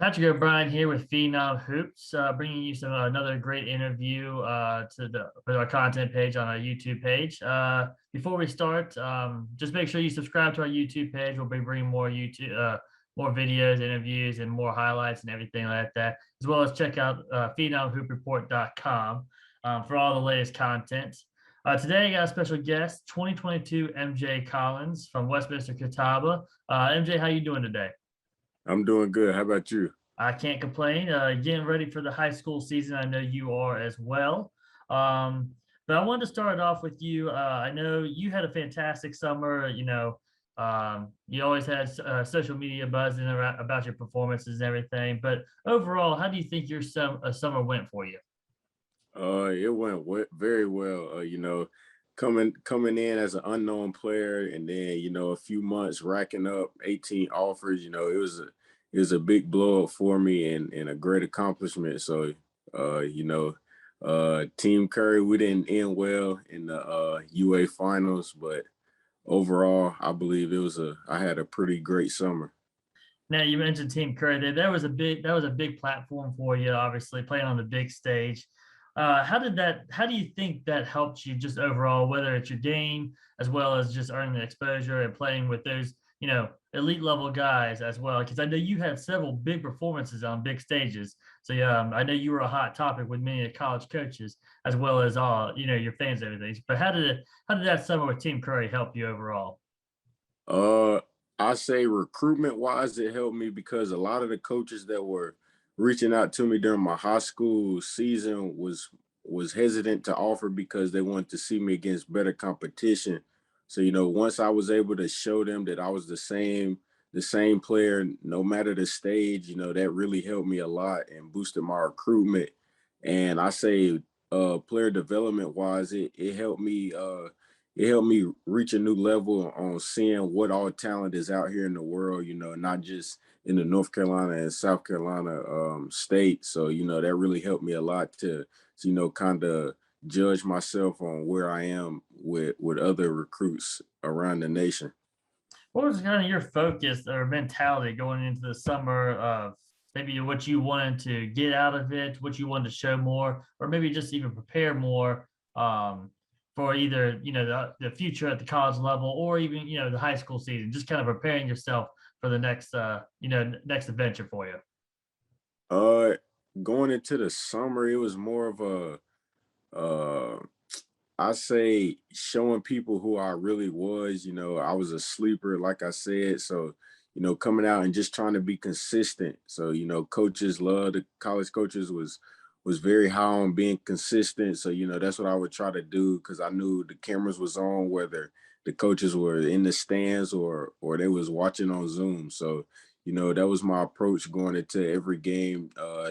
Patrick O'Brien here with Phenom Hoops, bringing you another great interview with our content page on our YouTube page. Before we start, just make sure you subscribe to our YouTube page. We'll be bringing more videos, interviews, and more highlights and everything like that, as well as check out PhenomHoopReport.com for all the latest content. Today, I got a special guest, 2022 MJ Collins from Westminster Catawba. MJ, how you doing today? I'm doing good. How about you? I can't complain. Getting ready for the high school season. I know you are as well. But I wanted to start off with you. I know you had a fantastic summer. You always had social media buzzing around about your performances and everything. But overall, how do you think your summer went for you? It went very well. Coming in as an unknown player, and then a few months racking up 18 offers. It was a big blow up for me and a great accomplishment. So, Team Curry, we didn't end well in the UA finals, but overall, I believe I had a pretty great summer. Now you mentioned Team Curry there. That was a big platform for you, obviously playing on the big stage. How do you think that helped you just overall, whether it's your game as well as just earning the exposure and playing with those, elite level guys as well? Because I know you had several big performances on big stages. So yeah, I know you were a hot topic with many college coaches as well as all, your fans and everything. But how did that summer with Team Curry help you overall? Uh, I say recruitment wise, it helped me because a lot of the coaches that were reaching out to me during my high school season was hesitant to offer because they wanted to see me against better competition. So, once I was able to show them that I was the same player, no matter the stage, that really helped me a lot and boosted my recruitment. And I say player development wise, it helped me reach a new level on seeing what all talent is out here in the world, not just in the North Carolina and South Carolina state. So, that really helped me a lot to kind of judge myself on where I am with other recruits around the nation. What was kind of your focus or mentality going into the summer of maybe what you wanted to get out of it, what you wanted to show more, or maybe just even prepare more for either the future at the college level or even the high school season, just kind of preparing yourself for the next adventure for you. Uh, Going into the summer, it was more of uh, I say showing people who I really was. I was a sleeper, like I said. So, coming out and just trying to be consistent. So, coaches love the college coaches was very high on being consistent. So, that's what I would try to do because I knew the cameras was on, whether the coaches were in the stands or they was watching on Zoom. So, that was my approach going into every game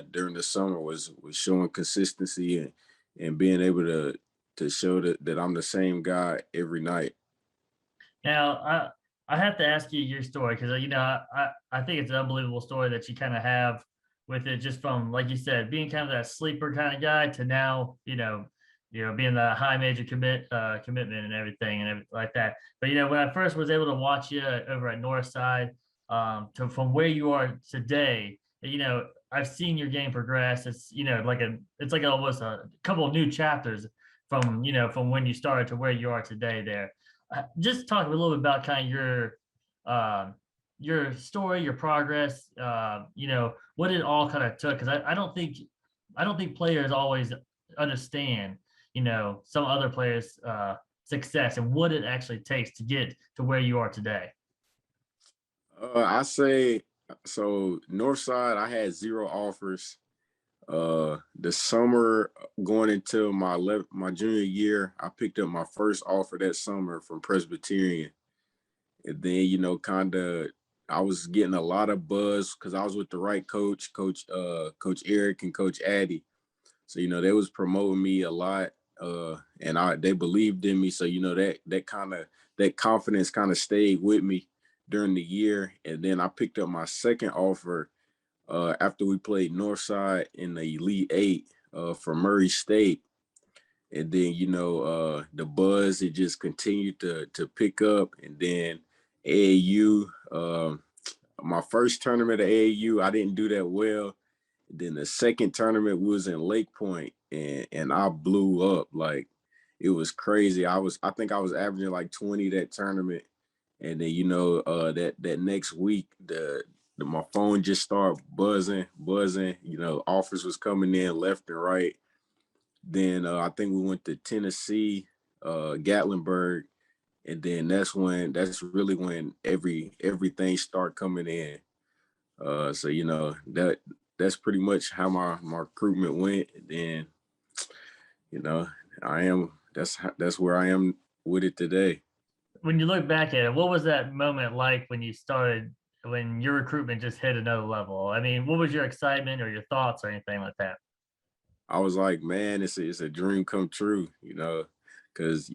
during the summer was showing consistency and being able to show that I'm the same guy every night. Now, I have to ask you your story because I think it's an unbelievable story that you kind of have with it, just from like you said, being kind of that sleeper kind of guy to now, being the high major commitment and everything like that. But when I first was able to watch you over at Northside, to from where you are today, I've seen your game progress. It's like almost a couple of new chapters from when you started to where you are today there. Just talk a little bit about kind of your story, your progress, what it all kind of took. Because I don't think players always understand, some other players' success and what it actually takes to get to where you are today. I say so. Northside, I had zero offers. The summer going into my junior year, I picked up my first offer that summer from Presbyterian, and then kind of I was getting a lot of buzz because I was with the right Coach Eric and Coach Addy. So they was promoting me a lot, and they believed in me. So that confidence kind of stayed with me during the year, and then I picked up my second offer after we played Northside in the Elite Eight for Murray State. And then, the buzz, it just continued to pick up. And then AAU, my first tournament at AAU, I didn't do that well. Then the second tournament was in Lake Point, and I blew up. Like it was crazy. I think I was averaging like 20 that tournament. And then that next week my phone just started buzzing. Offers was coming in left and right. Then I think we went to Tennessee, Gatlinburg, and then that's really when everything started coming in. So that's pretty much how my recruitment went. And then you know that's where I am with it today. When you look back at it, what was that moment like when you started, when your recruitment just hit another level? I mean, what was your excitement or your thoughts or anything like that? I was like, man, it's a dream come true, because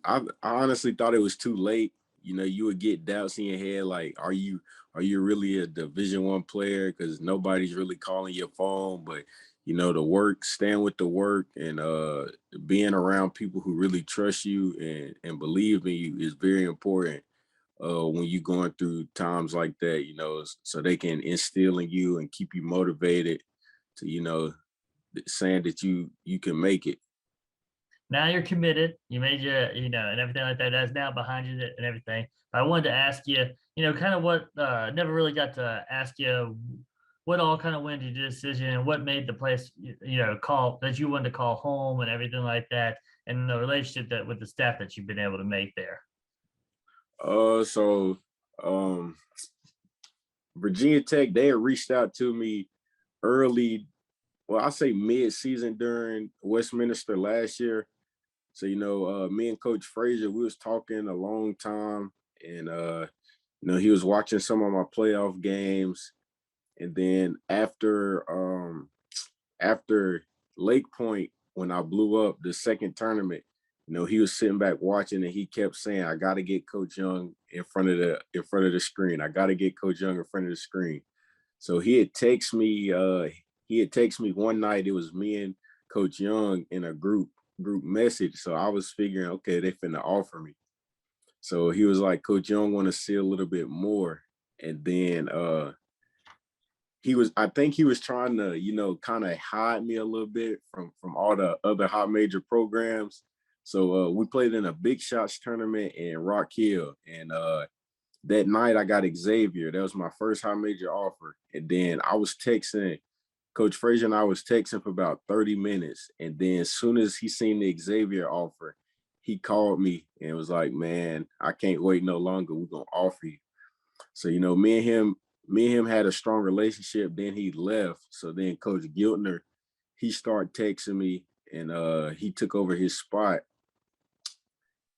I honestly thought it was too late. You would get doubts in your head, like, are you really a Division I player? Because nobody's really calling your phone, but the work, staying with the work, and being around people who really trust you and believe in you is very important. When you're going through times like that, so they can instill in you and keep you motivated to saying that you can make it. Now you're committed. You made your, and everything like that. That's now behind you and everything. But I wanted to ask you, kind of what, never really got to ask you what all kind of went into your decision and what made the place, call that you wanted to call home and everything like that, and the relationship that with the staff that you've been able to make there. So um Virginia Tech, they had reached out to me early, well, I say mid-season during Westminster last year. So, me and Coach Frazier, we was talking a long time, and he was watching some of my playoff games. And then after Lake Point, when I blew up the second tournament, he was sitting back watching, and he kept saying, "I got to get Coach Young in front of the screen. I got to get Coach Young in front of the screen." So he had texted me. He had texted me one night. It was me and Coach Young in a group message. So I was figuring, okay, they finna offer me. So he was like, "Coach Young want to see a little bit more." And then I think he was trying to, kind of hide me a little bit from all the other high major programs. So we played in a Big Shots tournament in Rock Hill, and that night I got Xavier. That was my first high major offer. And then I was texting Coach Frazier, and I was texting for about 30 minutes. And then as soon as he seen the Xavier offer, he called me and was like, "Man, I can't wait no longer. We're gonna offer you." So, me and him had a strong relationship. Then he left. So then Coach Giltner, he started texting me, and he took over his spot.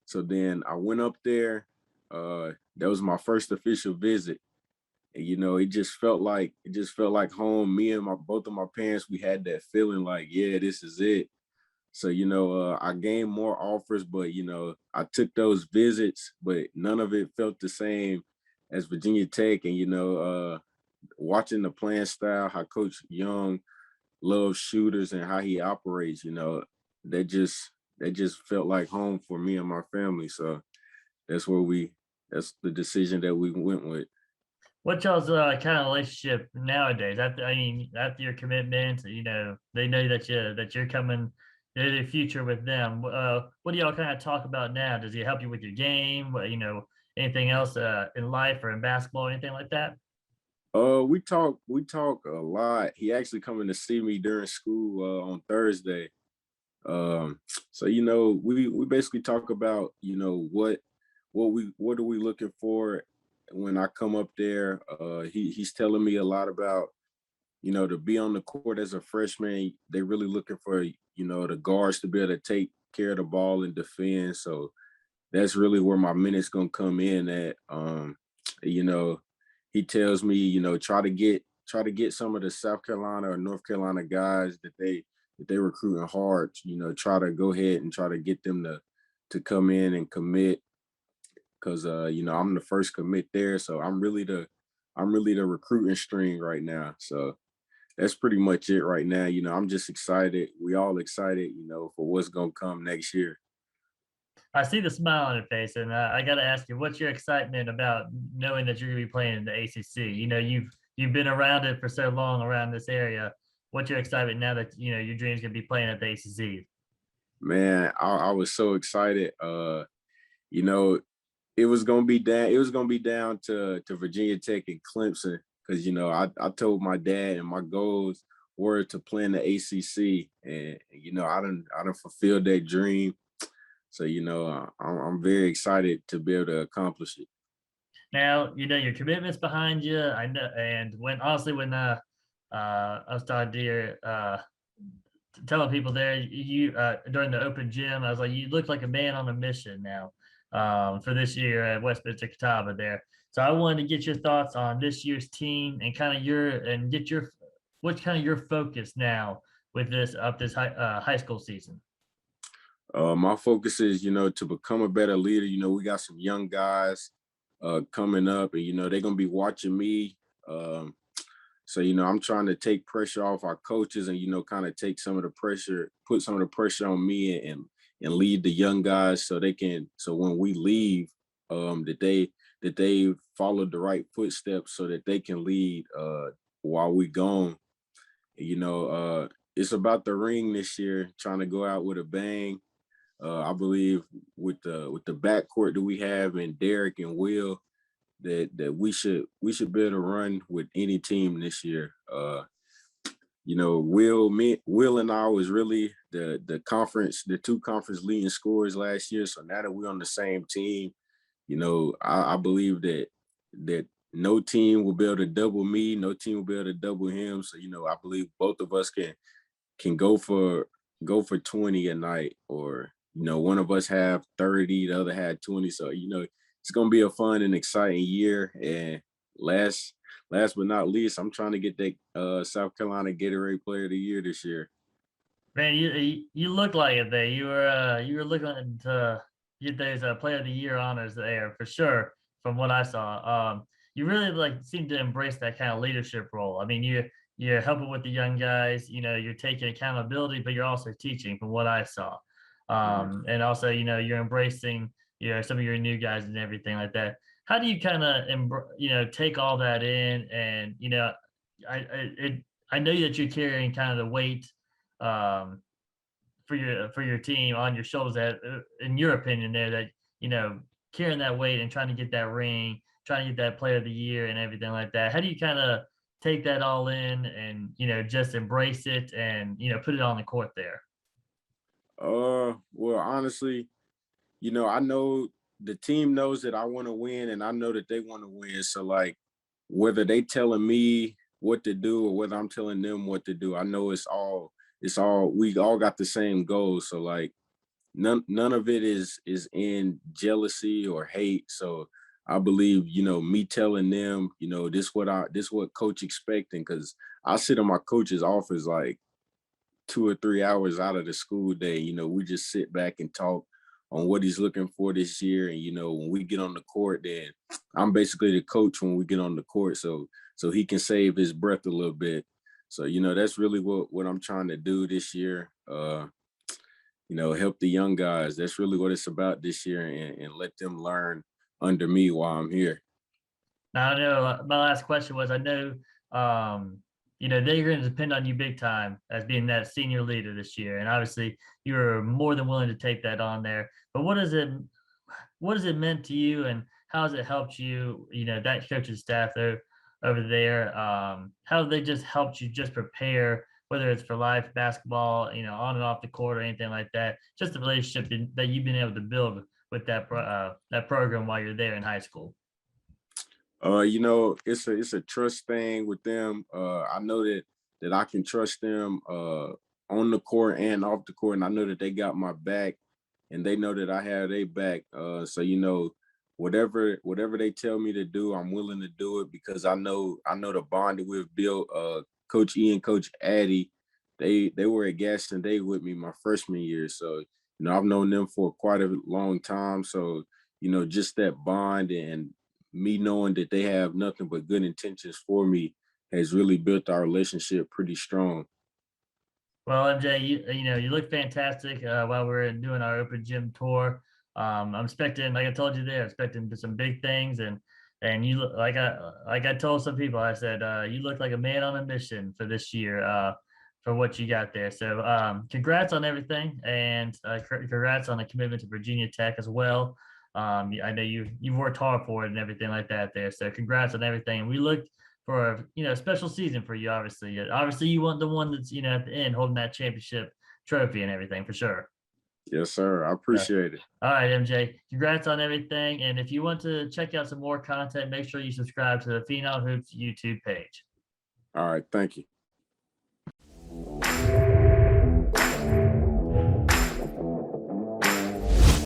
So then I went up there. That was my first official visit. And it just felt like home. Me and my both of my parents, we had that feeling like, yeah, this is it. So, I gained more offers, but I took those visits, but none of it felt the same as Virginia Tech. And watching the playing style, how Coach Young loves shooters and how he operates, that just that just felt like home for me and my family. So that's where we that's the decision that we went with. What y'all's kind of relationship nowadays? After your commitment, they know that you're coming to the future with them. What do y'all kind of talk about now? Does he help you with your game? Anything else in life or in basketball, anything like that? We talk a lot. He actually coming to see me during school on Thursday. Um, so we basically talk about what are we looking for when I come up there. He's telling me a lot about to be on the court as a freshman. They really looking for the guards to be able to take care of the ball and defend. So that's really where my minutes gonna come in at. You know, he tells me, try to get some of the South Carolina or North Carolina guys that they recruiting hard. Try to go ahead and try to get them to come in and commit, because I'm the first commit there, so I'm really the recruiting string right now. So that's pretty much it right now. I'm just excited. We all excited, for what's gonna come next year. I see the smile on your face, and I got to ask you, what's your excitement about knowing that you're going to be playing in the ACC? You know, you've been around it for so long around this area. What's your excitement now that you know your dream's going to be playing at the ACC? Man, I was so excited. You know, it was gonna be down to Virginia Tech and Clemson because I told my dad and my goals were to play in the ACC, and I done fulfilled that dream. So I'm very excited to be able to accomplish it. Now, you know, your commitment's behind you. I know, and when honestly, when I was talking to your telling people there, you during the open gym, I was like, you look like a man on a mission now for this year at Westminster Catawba there. So I wanted to get your thoughts on this year's team and kind of get your what's kind of your focus now with this high school season. My focus is, to become a better leader. We got some young guys coming up, and they're gonna be watching me. Um, so I'm trying to take pressure off our coaches, and kind of take some of the pressure, put some of the pressure on me, and lead the young guys so they can. So when we leave, that they follow the right footsteps so that they can lead while we gone. It's about the ring this year, trying to go out with a bang. I believe with the backcourt that we have in Derek and Will, that we should be able to run with any team this year. Will and I was really the two conference leading scorers last year. So now that we're on the same team, I believe that no team will be able to double me, no team will be able to double him. So I believe both of us can go for 20 a night, or one of us have 30, the other had 20. So it's gonna be a fun and exciting year. And last but not least, I'm trying to get that South Carolina Gatorade Player of the Year this year. Man, you look like it there. You were looking to get those Player of the Year honors there for sure. From what I saw, you really like seem to embrace that kind of leadership role. I mean, you're helping with the young guys. You know, you're taking accountability, but you're also teaching. From what I saw, Mhm. and also you're embracing some of your new guys and everything like that. How do you kind of take all that in and I know that you're carrying kind of the weight um, for your team on your shoulders that, in your opinion, there that you know carrying that weight and trying to get that ring, trying to get that player of the year and everything like that. How do you kind of take that all in and just embrace it and put it on the court there? Well, honestly, I know the team knows that I want to win, and I know that they want to win. So like, whether they telling me what to do or whether I'm telling them what to do, I know it's all we all got the same goal. So like, none of it is in jealousy or hate. So I believe, me telling them, this what coach expecting, because I sit in my coach's office like 2 or 3 hours out of the school day. We just sit back and talk on what he's looking for this year. And when we get on the court, then I'm basically the coach when we get on the court. So he can save his breath a little bit. So that's really what I'm trying to do this year. Help the young guys. That's really what it's about this year, and let them learn under me while I'm here. Now, I know my last question was I know, they're going to depend on you big time as being that senior leader this year. And obviously, you're more than willing to take that on there. But what has it meant to you and how has it helped you, that coaching staff there over there? How have they just helped you just prepare, whether it's for life, basketball, on and off the court or anything like that? Just the relationship that you've been able to build with that program while you're there in high school. It's a trust thing with them. I know that I can trust them on the court and off the court, and I know that they got my back, and they know that I have their back. So whatever they tell me to do, I'm willing to do it because I know the bond that we've built. Coach E and Coach Addy, they were at Gaston Day with me my freshman year, so I've known them for quite a long time. So just that bond and me knowing that they have nothing but good intentions for me has really built our relationship pretty strong. Well, MJ, you look fantastic while we are doing our open gym tour. I'm expecting, like I told you there, expecting some big things, and you look like I told some people, I said, you look like a man on a mission for this year, for what you got there. So, congrats on everything, and congrats on the commitment to Virginia Tech as well. I know you've worked hard for it and everything like that there. So, congrats on everything. We look for a special season for you. Obviously, you want the one that's at the end holding that championship trophy and everything for sure. Yes, sir. I Yeah. appreciate it. All right, MJ. Congrats on everything. And if you want to check out some more content, make sure you subscribe to the Phenom Hoops YouTube page. All right. Thank you.